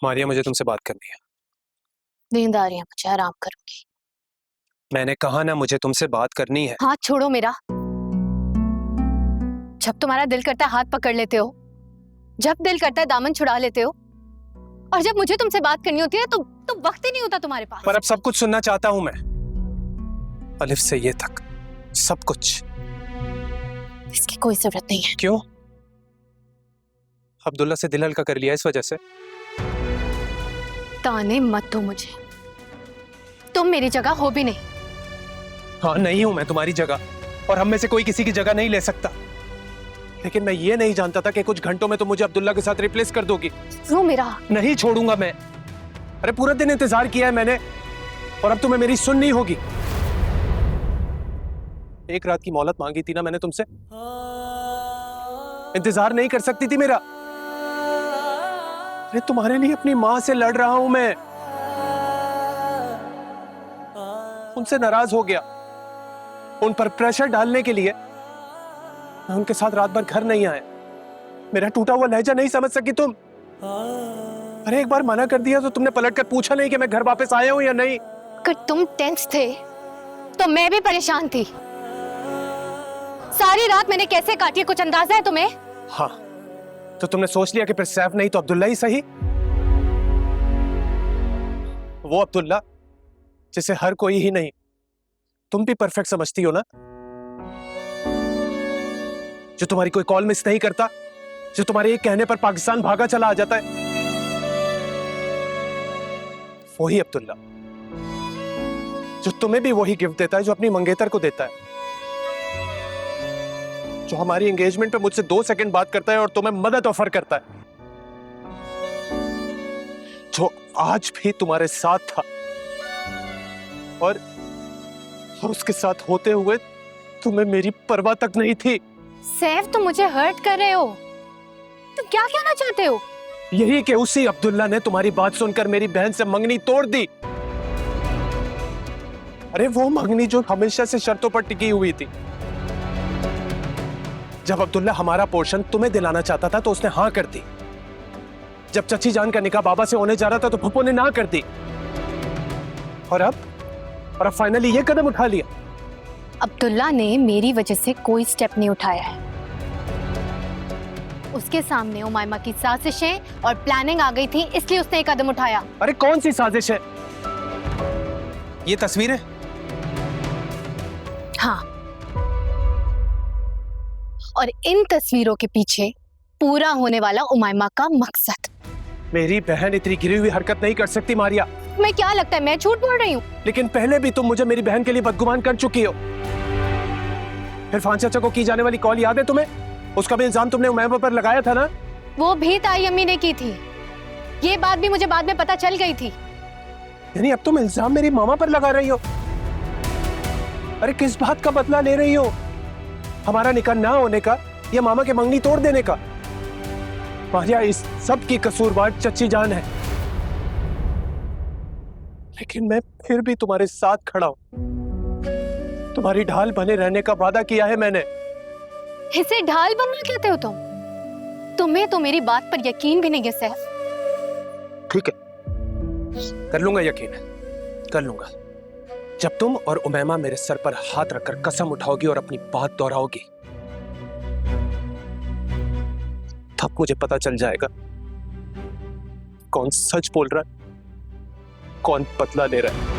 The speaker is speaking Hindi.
मारिया, मुझे तुमसे बात करनी है। नींद आ रही है मुझे, आराम करूंगी। मैंने कहा ना, मुझे तुमसे बात करनी है। हाथ छोड़ो मेरा। जब तुम्हारा दिल करता है हाथ पकड़ लेते हो, जब दिल करता है दामन छुड़ा लेते हो, और जब मुझे तुमसे बात करनी होती है तो वक्त ही नहीं होता तुम्हारे पास। पर अब सब कुछ सुनना चाहता हूं मैं, अलिफ से ये तक, सब कुछ। इसकी कोई जरूरत नहीं है। क्यों? अब्दुल्ला से दिल हल्का कर लिया इस वजह से? ताने मत दो मुझे, तुम मेरी जगह हो भी नहीं। हाँ, नहीं हूं मैं तुम्हारी जगह, और हम में से कोई किसी की जगह नहीं ले सकता। लेकिन मैं ये नहीं जानता था कि कुछ घंटों में तुम मुझे अब्दुल्ला के साथ रिप्लेस कर दोगी। वो मेरा नहीं छोड़ूंगा मैं। अरे पूरा दिन इंतजार किया है मैंने, और अब तुम्हें मेरी सुननी होगी। एक रात की मोहलत मांगी थी ना मैंने तुमसे, इंतजार नहीं कर सकती थी मेरा? अरे तुम्हारे लिए अपनी मां से लड़ रहा हूं मैं, उनसे नाराज हो गया, उन पर प्रेशर डालने के लिए मैं उनके साथ रात भर घर नहीं आया। मेरा टूटा हुआ लहजा नहीं समझ सकी तुम? अरे एक बार मना कर दिया तो तुमने पलट कर पूछा नहीं कि मैं घर वापस आया हूं या नहीं? अगर तुम टेंस थे तो मैं भी परेशान थी। सारी रात मैंने कैसे काटी है, कुछ अंदाजा है तुम्हें? हाँ, तो तुमने सोच लिया कि फिर सैफ नहीं तो अब्दुल्ला ही सही। वो अब्दुल्ला जिसे हर कोई ही नहीं, तुम भी परफेक्ट समझती हो ना, जो तुम्हारी कोई कॉल मिस नहीं करता, जो तुम्हारे एक कहने पर पाकिस्तान भागा चला आ जाता है, वही अब्दुल्ला, जो तुम्हें भी वही गिफ्ट देता है जो अपनी मंगेतर को देता है, जो हमारी एंगेजमेंट पे मुझसे 2 सेकंड बात करता है और तुम्हें मदद ऑफर करता है, जो आज भी तुम्हारे साथ था और उसके साथ होते हुए तुम्हें मेरी परवाह तक नहीं थी। सैफ, तुम मुझे हर्ट कर रहे हो। तुम क्या कहना चाहते हो? यही कि उसी अब्दुल्ला ने तुम्हारी बात सुनकर मेरी बहन से मंगनी तोड़ दी। अरे वो मंगनी जो हमेशा से शर्तों पर टिकी हुई थी। जब अब्दुल्ला हमारा पोर्शन तुम्हें दिलाना चाहता था तो उसने हाँ कर दी। जब चची जान का निकाह बाबा से होने जा रहा था तो पप्पू ने ना कर दी। और अब फाइनली ये कदम उठा लिया। अब्दुल्ला ने मेरी वजह से कोई स्टेप नहीं उठाया है। उसके सामने उमायमा की साजिशें और प्लानिंग आ गई थी, इसलिए उसने एक कदम उठाया। अरे कौन सी साजिश है? ये तस्वीरें? हाँ, और इन तस्वीरों के पीछे पूरा होने वाला उमायमा का मकसद। मेरी बहन इतनी गिरी हुई हरकत नहीं कर सकती मारिया। तुम्हें क्या लगता है मैं झूठ बोल रही हूँ? लेकिन पहले भी तुम मुझे मेरी बहन के लिए बदगुमान कर चुकी हो। इरफान चाचा को की जाने वाली कॉल याद है तुम्हें? उसका भी इल्जाम तुमने उमैमा पर लगाया था ना? वो भी ताई अम्मी ने की थी। ये बात भी मुझे बाद में पता चल गई थी। यानी अब तुम इल्जाम मेरी मामा पर लगा रही हो? अरे किस बात का बदला ले रही हो? हमारा निकाह ना होने का या मामा के मंगनी तोड़ देने का? मारिया, इस सब की कसूरवार चच्ची जान है, लेकिन मैं फिर भी तुम्हारे साथ खड़ा हूं। तुम्हारी ढाल बने रहने का वादा किया है मैंने। इसे ढाल बनना कहते हो तुम? तुम्हें तो मेरी बात पर यकीन भी नहीं है सैफ। ठीक है, कर लूंगा यकीन, कर लूंगा। जब तुम और उमैमा मेरे सर पर हाथ रखकर कसम उठाओगी और अपनी बात दोहराओगी, तब मुझे पता चल जाएगा कौन सच बोल रहा है, कौन बदला ले रहा है।